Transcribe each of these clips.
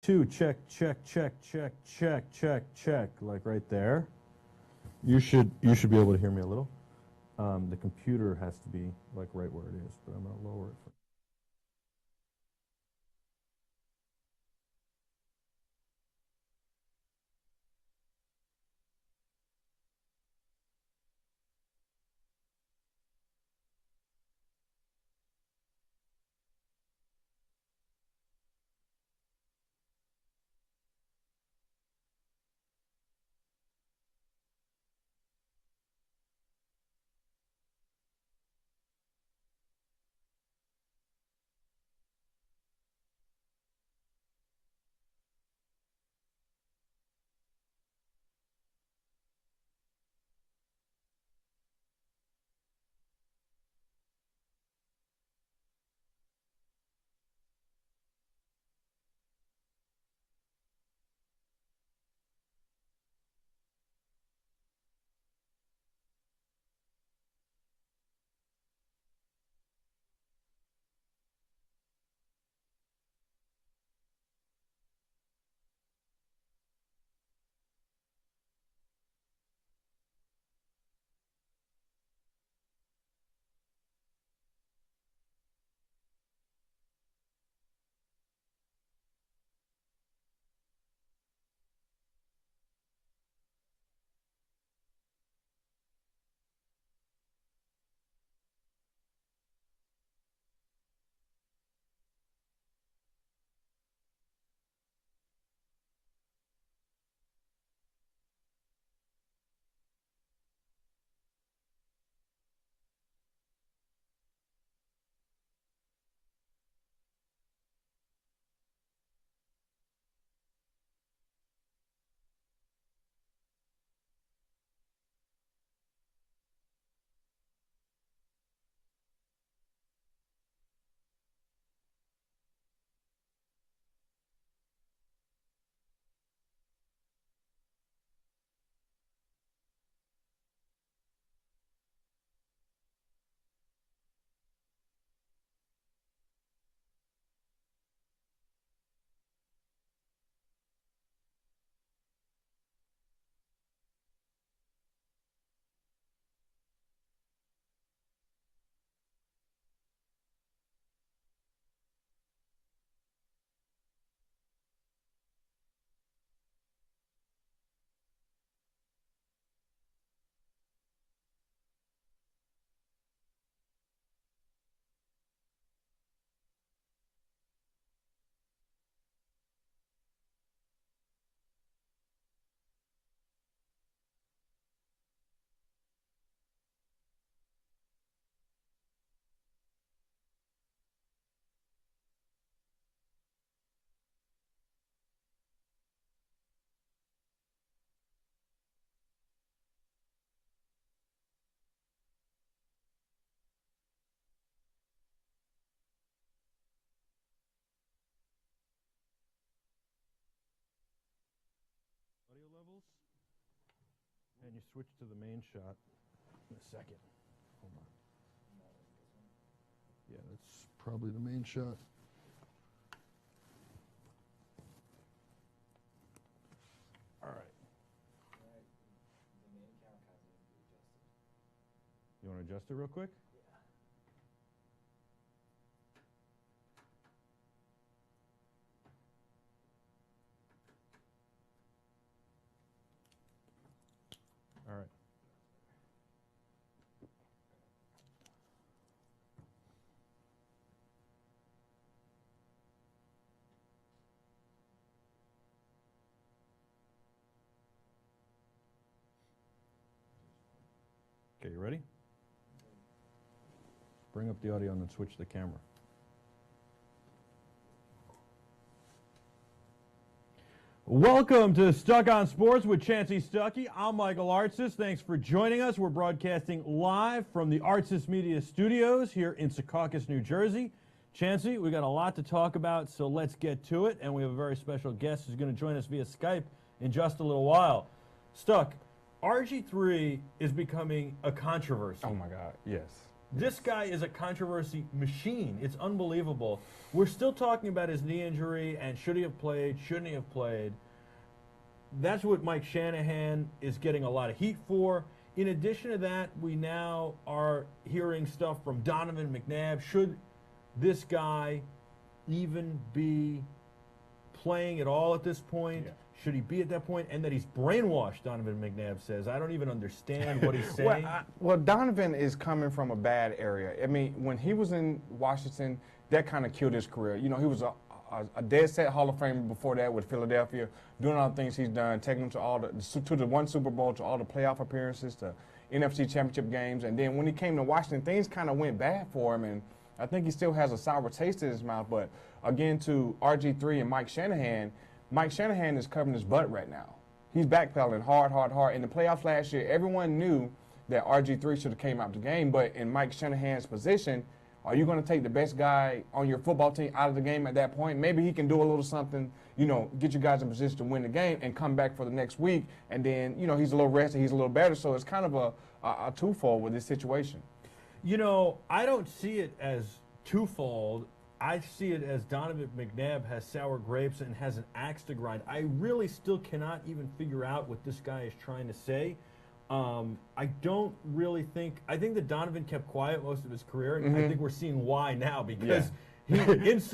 2, check, check, check, check, check, check, check, like right there. You should be able to hear me a little. The computer has to be like right where it is, but I'm going to lower it. Audio levels, and you switch to the main shot in a second. Hold on. Yeah, that's probably the main shot. All right. The main camera kind of needs to be adjusted. You want to adjust it real quick? Yeah. All right. Okay, you ready? Bring up the audio and then switch the camera. Welcome to Stuck on Sports with Chansi Stuckey. I'm Michael Artsis. Thanks for joining us. We're broadcasting live from the ArtsisMedia studios here in Secaucus, New Jersey. Chansi, we got a lot to talk about, so let's get to it. And we have a very special guest who's going to join us via Skype in just a little while. Stuck, RG3 is becoming a controversy. Oh my God, yes. This guy is a controversy machine. It's unbelievable. We're still talking about his knee injury and should he have played, shouldn't he have played. That's what Mike Shanahan is getting a lot of heat for. In addition to that, we now are hearing stuff from Donovan McNabb. Should this guy even be playing at all at this point? Yeah. Should he be at that point? And that he's brainwashed, Donovan McNabb says. I don't even understand what he's saying. Well, Donovan is coming from a bad area. I mean, when he was in Washington, that kind of killed his career. You know, he was a dead set Hall of Famer before that with Philadelphia, doing all the things he's done, taking them to the one Super Bowl, to all the playoff appearances, to NFC Championship games. And then when he came to Washington, things kind of went bad for him. And I think he still has a sour taste in his mouth. But again, to RG3 and Mike Shanahan is covering his butt right now. He's backpedaling hard. In the playoffs last year, everyone knew that RG3 should have came out the game, but in Mike Shanahan's position, are you going to take the best guy on your football team out of the game at that point? Maybe he can do a little something, you know, get you guys in position to win the game and come back for the next week, and then, you know, he's a little rested, he's a little better, so it's kind of a twofold with this situation. You know, I don't see it as twofold. I see it as Donovan McNabb has sour grapes and has an axe to grind. I really still cannot even figure out what this guy is trying to say. I don't really think – I think that Donovan kept quiet most of his career, and I think we're seeing why now because he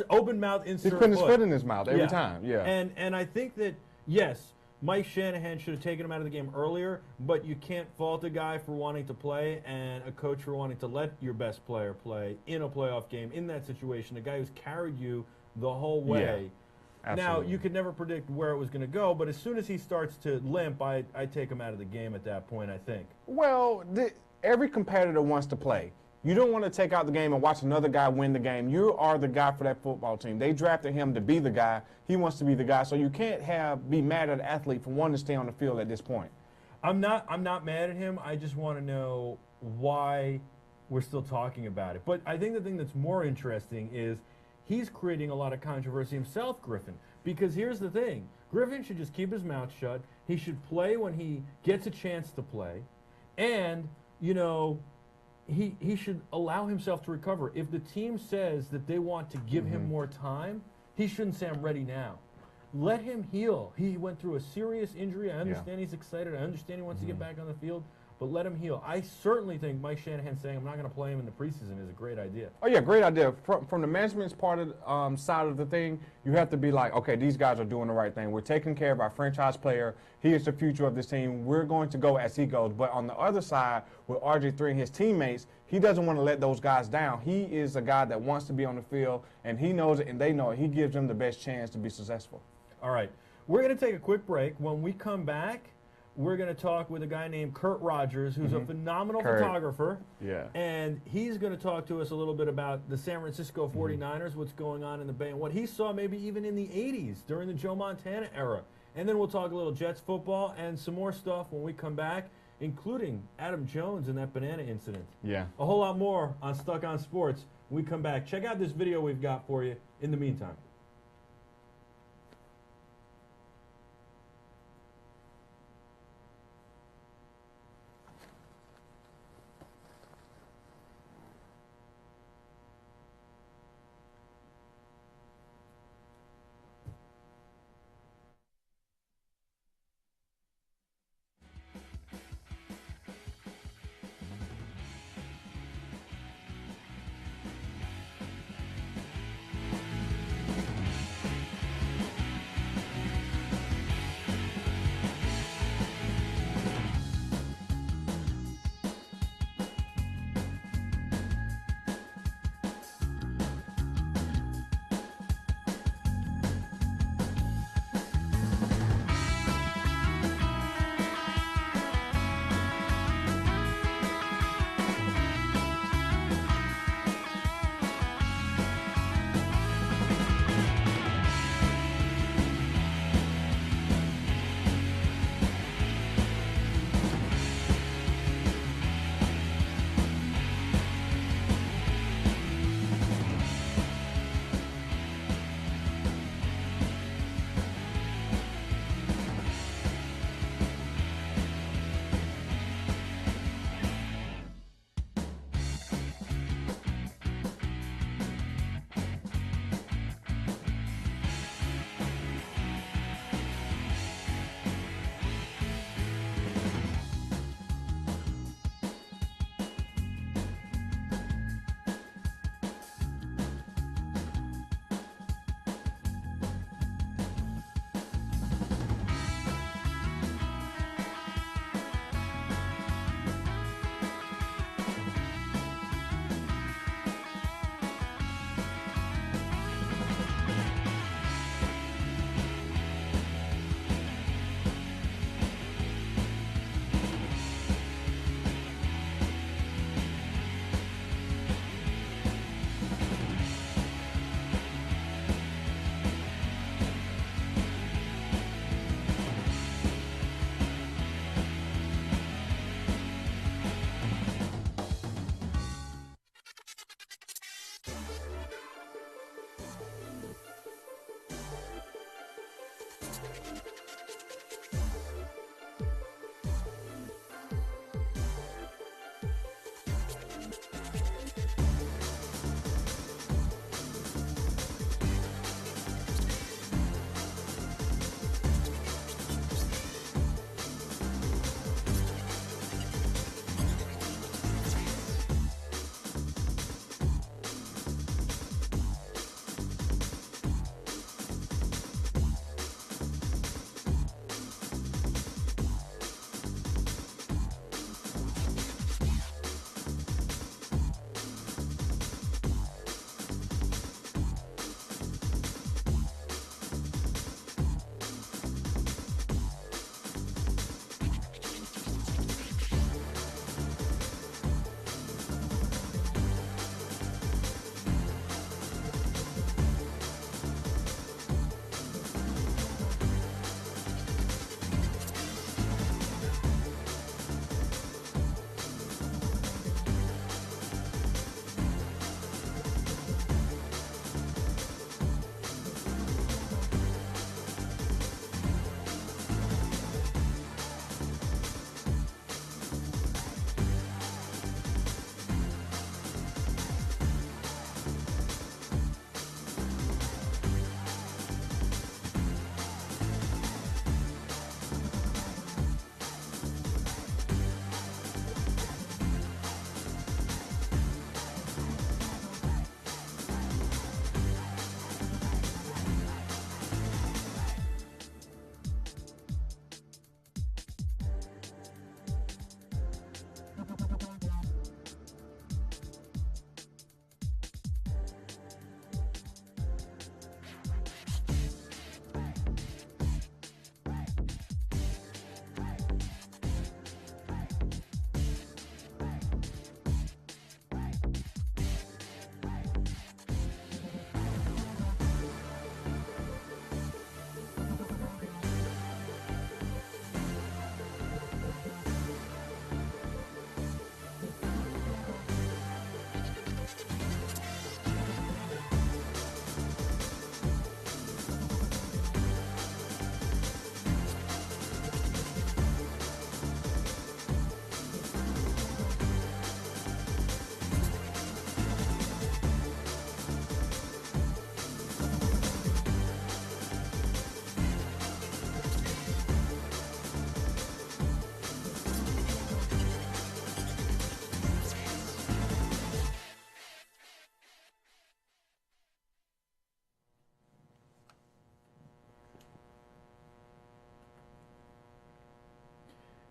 open mouth insert He's putting his foot in his mouth every time, And I think that, yes, Mike Shanahan should have taken him out of the game earlier, but you can't fault a guy for wanting to play and a coach for wanting to let your best player play in a playoff game in that situation, a guy who's carried you the whole way. Now, you could never predict where it was going to go, but as soon as he starts to limp, I take him out of the game at that point, I think. Well, every competitor wants to play. You don't want to take out the game and watch another guy win the game. You are the guy for that football team. They drafted him to be the guy. He wants to be the guy. So you can't be mad at an athlete for wanting to stay on the field at this point. I'm not mad at him. I just want to know why we're still talking about it. But I think the thing that's more interesting is he's creating a lot of controversy himself, Griffin. Because here's the thing. Griffin should just keep his mouth shut. He should play when he gets a chance to play. And, you know, he should allow himself to recover. If the team says that they want to give him more time, he shouldn't say, I'm ready now. Let him heal. He went through a serious injury. I understand he's excited. I understand he wants to get back on the field. But let him heal. I certainly think Mike Shanahan saying I'm not going to play him in the preseason is a great idea. Oh, yeah, great idea. From the management's part of side of the thing, you have to be like, okay, these guys are doing the right thing. We're taking care of our franchise player. He is the future of this team. We're going to go as he goes. But on the other side, with RG3 and his teammates, he doesn't want to let those guys down. He is a guy that wants to be on the field, and he knows it, and they know it. He gives them the best chance to be successful. All right. We're going to take a quick break. When we come back, we're going to talk with a guy named Kurt Rogers, who's a phenomenal photographer. Yeah. And he's going to talk to us a little bit about the San Francisco 49ers, what's going on in the Bay, and what he saw maybe even in the 80s during the Joe Montana era. And then we'll talk a little Jets football and some more stuff when we come back, including Adam Jones and that banana incident. Yeah. A whole lot more on Stuck on Sports when we come back. Check out this video we've got for you in the meantime.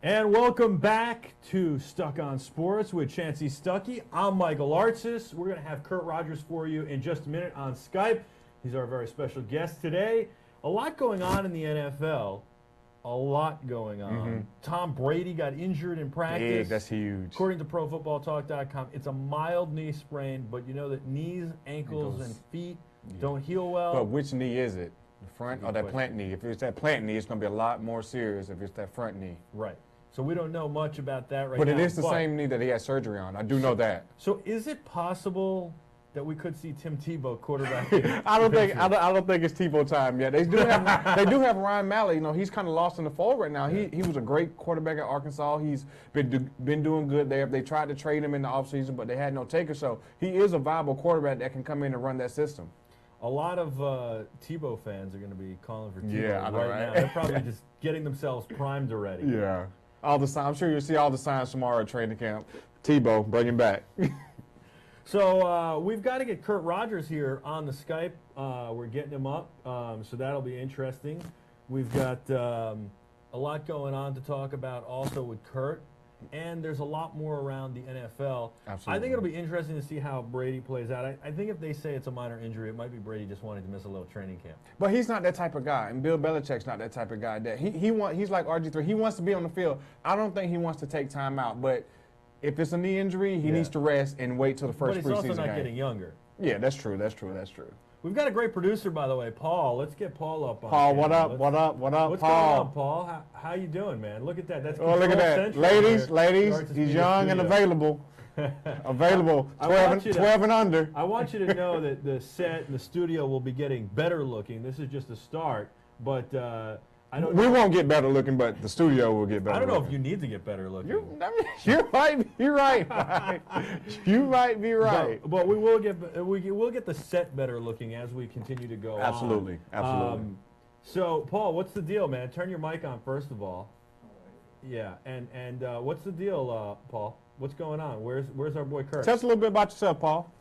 And welcome back to Stuck on Sports with Chansi Stuckey. I'm Michael Artsis. We're going to have Kurt Rogers for you in just a minute on Skype. He's our very special guest today. A lot going on in the NFL. A lot going on. Mm-hmm. Tom Brady got injured in practice. Big, that's huge. According to ProFootballTalk.com, it's a mild knee sprain, but you know that knees, ankles, and feet don't heal well. But which knee is it? The front or that plant knee? If it's that plant knee, it's going to be a lot more serious if it's that front knee. Right. So we don't know much about that right now. But it is the same knee that he had surgery on. I do know that. So is it possible that we could see Tim Tebow quarterback? I don't think it's Tebow time yet. They do have Ryan Mallett. You know, he's kind of lost in the fold right now. Yeah. He was a great quarterback at Arkansas. He's been doing good there. They tried to trade him in the offseason, but they had no taker. So he is a viable quarterback that can come in and run that system. A lot of Tebow fans are going to be calling for Tebow Yeah, I know, right? now. They're probably just getting themselves primed already. Yeah. All the signs. I'm sure you'll see all the signs tomorrow at training camp. Tebow, bring him back. So we've got to get Kurt Rogers here on the Skype. We're getting him up, so that'll be interesting. We've got a lot going on to talk about also with Kurt, and there's a lot more around the NFL. Absolutely. I think it'll be interesting to see how Brady plays out. I think if they say it's a minor injury, it might be Brady just wanting to miss a little training camp. But he's not that type of guy, and Bill Belichick's not that type of guy. That he's like RG3. He wants to be on the field. I don't think he wants to take time out, but if it's a knee injury, he needs to rest and wait till the first preseason game. But he's also not getting younger. Yeah, that's true. That's true. That's true. We've got a great producer, by the way, Paul. Let's get Paul up on Paul, camera. what up? What up? What up, What's Paul? going on, Paul? How you doing, man? Look at that. That's Oh, look at that. Central Ladies, here. ladies, Artsis he's Media young and Studio. available. Available. 12 and under. I want you to know that the set and the studio will be getting better looking. This is just a start. But I don't. We won't get better looking, but the studio will get better. I don't know looking. if you need to get better looking. You might be right. Mike. You might be right. But we will get the set better looking as we continue to go Absolutely, on. absolutely. So Paul, what's the deal, man? Turn your mic on first of all. All right. Yeah, and what's the deal, Paul? What's going on? Where's our boy Kurt? Tell us a little bit about yourself, Paul.